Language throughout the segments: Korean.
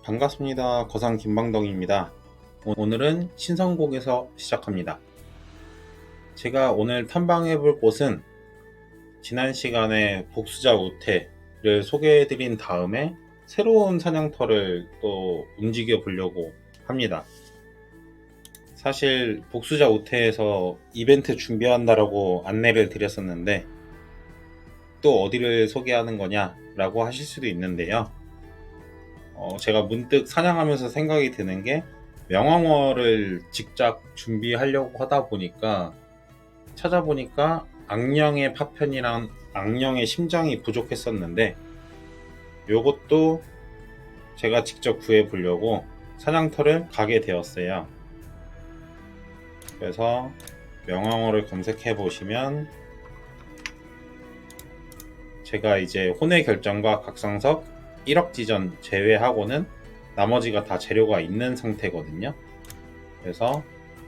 반갑습니다. 거상 김방덕입니다. 오늘은 신성곡에서 시작합니다. 제가 오늘 탐방해 볼 곳은 지난 시간에 복수자 우태를 소개해 드린 다음에 새로운 사냥터를 또 움직여 보려고 합니다. 사실 복수자 우태에서 이벤트 준비한다라고 안내를 드렸었는데 또 어디를 소개하는 거냐 라고 하실 수도 있는데요. 제가 문득 사냥하면서 생각이 드는 게 명왕어를 직접 준비하려고 하다 보니까 찾아보니까 악령의 파편이랑 악령의 심장이 부족했었는데 요것도 제가 직접 구해 보려고 사냥터를 가게 되었어요. 그래서 명왕어를 검색해 보시면 제가 이제 혼의 결정과 각성석 1억 지전 제외하고는 나머지가 다 재료가 있는 상태거든요. 그래서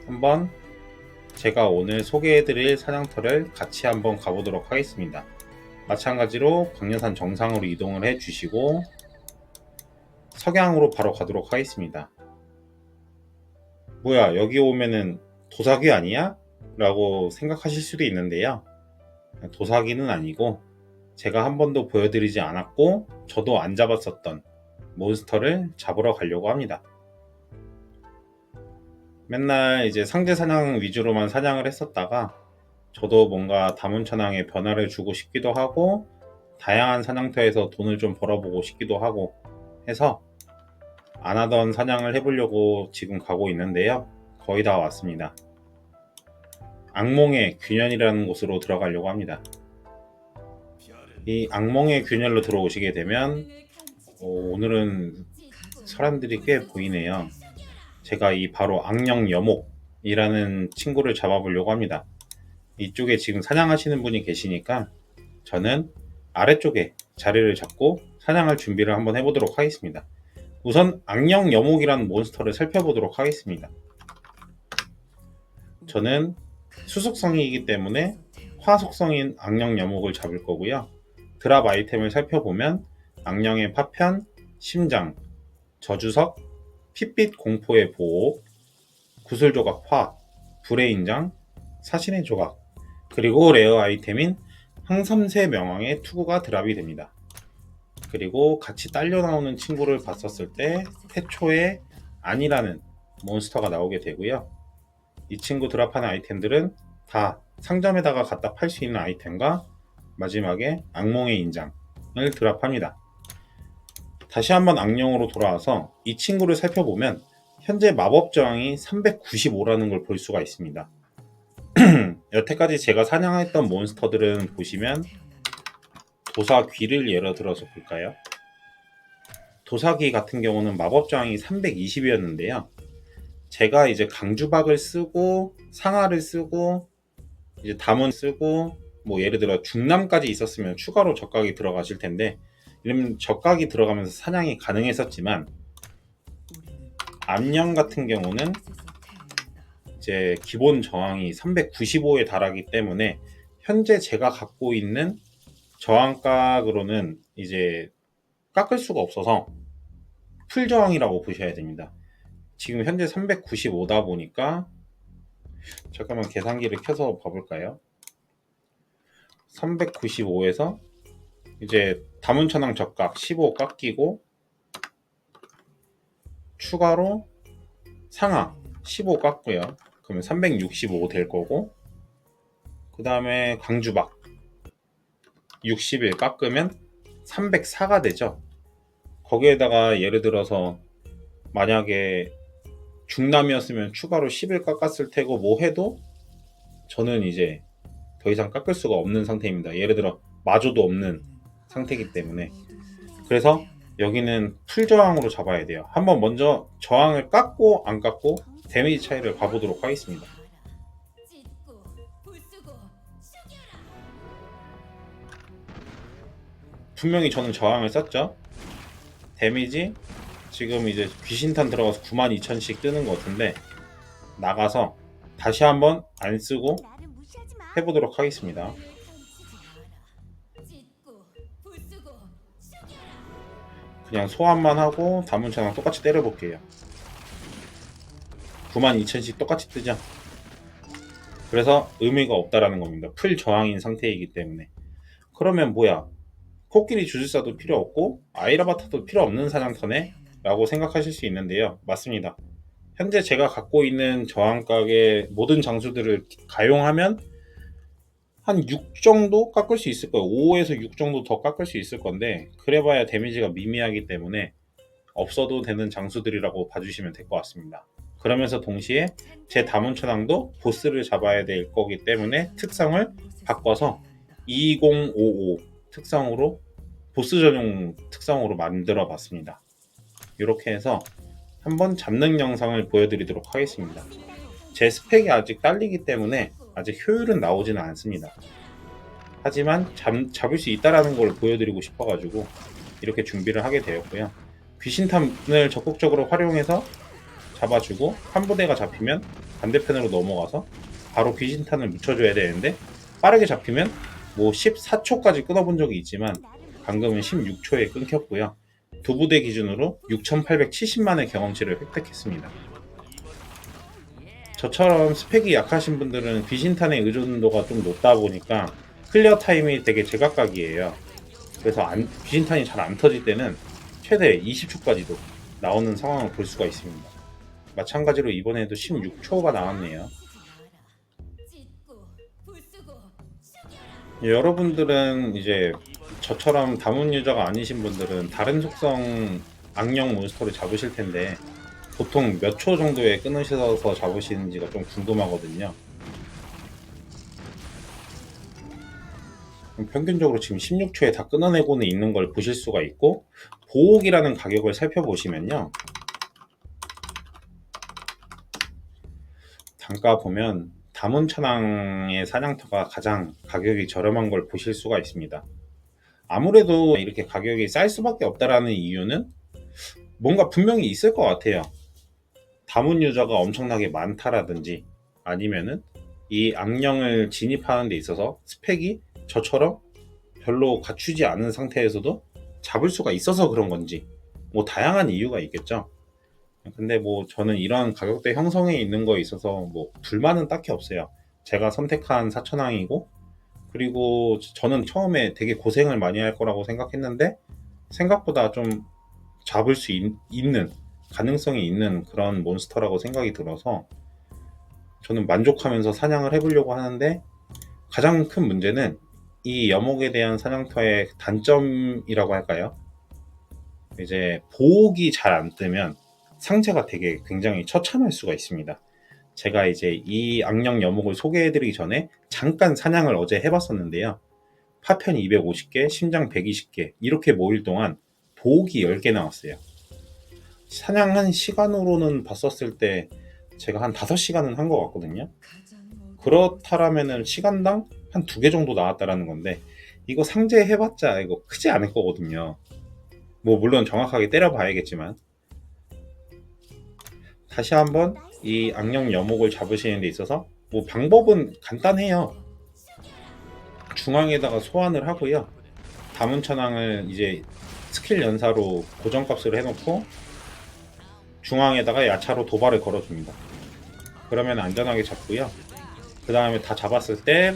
한번 제가 오늘 소개해드릴 사냥터를 같이 한번 가보도록 하겠습니다. 마찬가지로 광려산 정상으로 이동을 해주시고 석양으로 바로 가도록 하겠습니다. 뭐야, 여기 오면은 도사귀 아니야? 라고 생각하실 수도 있는데요. 도사귀는 아니고 제가 한 번도 보여드리지 않았고 저도 안 잡았었던 몬스터를 잡으러 가려고 합니다. 맨날 이제 상대 사냥 위주로만 사냥을 했었다가 저도 뭔가 다문천왕에 변화를 주고 싶기도 하고 다양한 사냥터에서 돈을 좀 벌어보고 싶기도 하고 해서 안 하던 사냥을 해보려고 지금 가고 있는데요. 거의 다 왔습니다. 악몽의 균열이라는 곳으로 들어가려고 합니다. 이 악몽의 균열로 들어오시게 되면 오늘은 사람들이 꽤 보이네요. 제가 이 바로 악령 여목이라는 친구를 잡아보려고 합니다. 이쪽에 지금 사냥하시는 분이 계시니까 저는 아래쪽에 자리를 잡고 사냥할 준비를 한번 해보도록 하겠습니다. 우선 악령 여목이라는 몬스터를 살펴보도록 하겠습니다. 저는 수속성이기 때문에 화속성인 악령 여목을 잡을 거고요. 드랍 아이템을 살펴보면 악령의 파편, 심장, 저주석, 핏빛 공포의 보호, 구슬조각 화, 불의 인장, 사신의 조각, 그리고 레어 아이템인 항섬세 명왕의 투구가 드랍이 됩니다. 그리고 같이 딸려 나오는 친구를 봤었을 때 태초에 안이라는 몬스터가 나오게 되고요. 이 친구 드랍하는 아이템들은 다 상점에다가 갖다 팔 수 있는 아이템과 마지막에 악몽의 인장을 드랍합니다. 다시 한번 악령으로 돌아와서 이 친구를 살펴보면 현재 마법 저항이 395라는 걸 볼 수가 있습니다. 여태까지 제가 사냥했던 몬스터들은 보시면 도사귀를 예를 들어서 볼까요? 도사귀 같은 경우는 마법 저항이 320이었는데요. 제가 이제 강주박을 쓰고 상하를 쓰고 이제 담은 쓰고 뭐 예를 들어 중남까지 있었으면 추가로 적각이 들어가실 텐데 이러면 적각이 들어가면서 사냥이 가능했었지만 암령 같은 경우는 이제 기본 저항이 395에 달하기 때문에 현재 제가 갖고 있는 저항각으로는 이제 깎을 수가 없어서 풀 저항이라고 보셔야 됩니다. 지금 현재 395다 보니까 잠깐만 계산기를 켜서 봐볼까요? 395에서 이제 다문천왕 적각 15 깎이고 추가로 상하 15 깎고요. 그러면 365 될 거고 그 다음에 강주박 60일 깎으면 304가 되죠. 거기에다가 예를 들어서 만약에 중남이었으면 추가로 10일 깎았을 테고 뭐 해도 저는 이제 더 이상 깎을 수가 없는 상태입니다. 예를 들어 마조도 없는 상태이기 때문에 그래서 여기는 풀 저항으로 잡아야 돼요. 한번 먼저 저항을 깎고 안 깎고 데미지 차이를 봐보도록 하겠습니다. 분명히 저는 저항을 썼죠. 데미지 지금 이제 귀신탄 들어가서 92,000씩 뜨는 것 같은데 나가서 다시 한번 안 쓰고 해보도록 하겠습니다. 그냥 소환만 하고 다문천왕 똑같이 때려볼게요. 92,000씩 똑같이 뜨죠. 그래서 의미가 없다라는 겁니다. 풀 저항인 상태이기 때문에. 그러면 뭐야, 코끼리 주술사도 필요 없고 아이라바타도 필요 없는 사냥터네? 라고 생각하실 수 있는데요. 맞습니다. 현재 제가 갖고 있는 저항각의 모든 장수들을 가용하면 한 6 정도 깎을 수 있을 거예요. 5에서 6 정도 더 깎을 수 있을 건데, 그래봐야 데미지가 미미하기 때문에 없어도 되는 장수들이라고 봐주시면 될 것 같습니다. 그러면서 동시에 제 다문천왕도 보스를 잡아야 될 거기 때문에 특성을 바꿔서 2055 특성으로 보스 전용 특성으로 만들어 봤습니다. 이렇게 해서 한번 잡는 영상을 보여드리도록 하겠습니다. 제 스펙이 아직 딸리기 때문에 아직 효율은 나오지는 않습니다. 하지만 잡을 수 있다는 걸 보여드리고 싶어가지고 이렇게 준비를 하게 되었고요. 귀신탄을 적극적으로 활용해서 잡아주고 한 부대가 잡히면 반대편으로 넘어가서 바로 귀신탄을 묻혀줘야 되는데, 빠르게 잡히면 뭐 14초까지 끊어본 적이 있지만 방금은 16초에 끊겼고요. 두 부대 기준으로 6,870만의 경험치를 획득했습니다. 저처럼 스펙이 약하신 분들은 귀신탄의 의존도가 좀 높다 보니까 클리어 타임이 되게 제각각이에요. 그래서 귀신탄이 잘 안 터질 때는 최대 20초까지도 나오는 상황을 볼 수가 있습니다. 마찬가지로 이번에도 16초가 나왔네요. 여러분들은 이제 저처럼 다문 유저가 아니신 분들은 다른 속성 악령 몬스터를 잡으실 텐데 보통 몇 초 정도에 끊으셔서 잡으시는지가 좀 궁금하거든요. 평균적으로 지금 16초에 다 끊어내고는 있는 걸 보실 수가 있고, 보옥이라는 가격을 살펴보시면요, 단가 보면 다문천왕의 사냥터가 가장 가격이 저렴한 걸 보실 수가 있습니다. 아무래도 이렇게 가격이 쌀 수밖에 없다라는 이유는 뭔가 분명히 있을 것 같아요. 다문 유저가 엄청나게 많다라든지, 아니면은 이 악령을 진입하는 데 있어서 스펙이 저처럼 별로 갖추지 않은 상태에서도 잡을 수가 있어서 그런 건지, 뭐 다양한 이유가 있겠죠. 근데 뭐 저는 이런 가격대 형성에 있는 거에 있어서 뭐 불만은 딱히 없어요. 제가 선택한 사천왕이고, 그리고 저는 처음에 되게 고생을 많이 할 거라고 생각했는데 생각보다 좀 잡을 수 있는 가능성이 있는 그런 몬스터라고 생각이 들어서 저는 만족하면서 사냥을 해보려고 하는데, 가장 큰 문제는 이 여목에 대한 사냥터의 단점이라고 할까요? 이제 보옥이 잘 안 뜨면 상체가 되게 굉장히 처참할 수가 있습니다. 제가 이제 이 악령 여목을 소개해드리기 전에 잠깐 사냥을 어제 해봤었는데요. 파편 250개, 심장 120개 이렇게 모일 동안 보옥이 10개 나왔어요. 사냥한 시간으로는 봤었을 때 제가 한 5시간은 한 것 같거든요. 그렇다라면은 시간당 한 2개 정도 나왔다라는 건데, 이거 상제해봤자 이거 크지 않을 거거든요. 뭐 물론 정확하게 때려봐야겠지만, 다시 한번 이 악령 여목을 잡으시는 데 있어서 뭐 방법은 간단해요. 중앙에다가 소환을 하고요. 다문천왕을 이제 스킬 연사로 고정값을 해놓고 중앙에다가 야차로 도발을 걸어줍니다. 그러면 안전하게 잡고요. 그 다음에 다 잡았을 때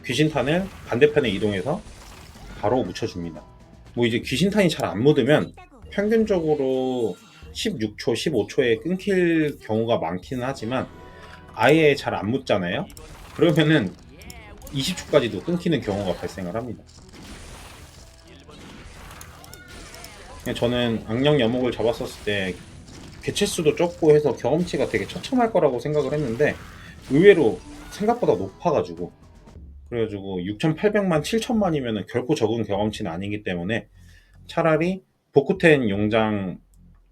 귀신탄을 반대편에 이동해서 바로 묻혀줍니다. 뭐 이제 귀신탄이 잘 안 묻으면 평균적으로 16초, 15초에 끊길 경우가 많기는 하지만 아예 잘 안 묻잖아요. 그러면은 20초까지도 끊기는 경우가 발생을 합니다. 저는 악령 여목을 잡았었을 때 개체수도 적고 해서 경험치가 되게 처참할 거라고 생각을 했는데 의외로 생각보다 높아가지고, 그래가지고 6,800만, 7,000만이면 결코 적은 경험치는 아니기 때문에 차라리 보쿠텐 용장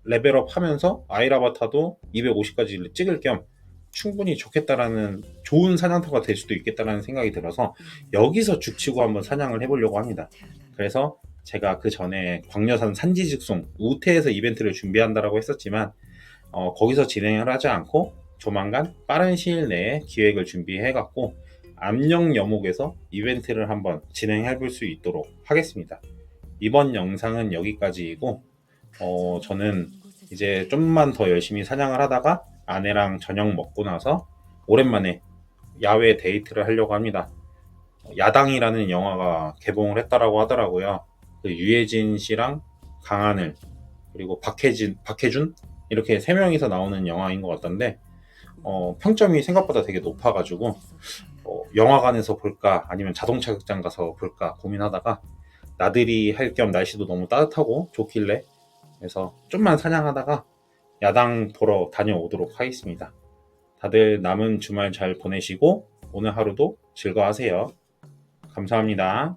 레벨업 하면서 아이라바타도 250까지 찍을 겸 충분히 좋겠다라는, 좋은 사냥터가 될 수도 있겠다라는 생각이 들어서 여기서 죽치고 한번 사냥을 해보려고 합니다. 그래서 제가 그 전에 광려산 산지직송 우태에서 이벤트를 준비한다라고 했었지만 거기서 진행을 하지 않고 조만간 빠른 시일 내에 기획을 준비해갖고 암령 여목에서 이벤트를 한번 진행해 볼 수 있도록 하겠습니다. 이번 영상은 여기까지이고, 저는 이제 좀만 더 열심히 사냥을 하다가 아내랑 저녁 먹고 나서 오랜만에 야외 데이트를 하려고 합니다. 야당이라는 영화가 개봉을 했다라고 하더라고요. 그 유해진 씨랑 강하늘 그리고 박해준 이렇게 세 명이서 나오는 영화인 것 같던데 평점이 생각보다 되게 높아가지고 영화관에서 볼까 아니면 자동차 극장 가서 볼까 고민하다가 나들이 할 겸 날씨도 너무 따뜻하고 좋길래 그래서 좀만 사냥하다가 야당 보러 다녀오도록 하겠습니다. 다들 남은 주말 잘 보내시고 오늘 하루도 즐거워하세요. 감사합니다.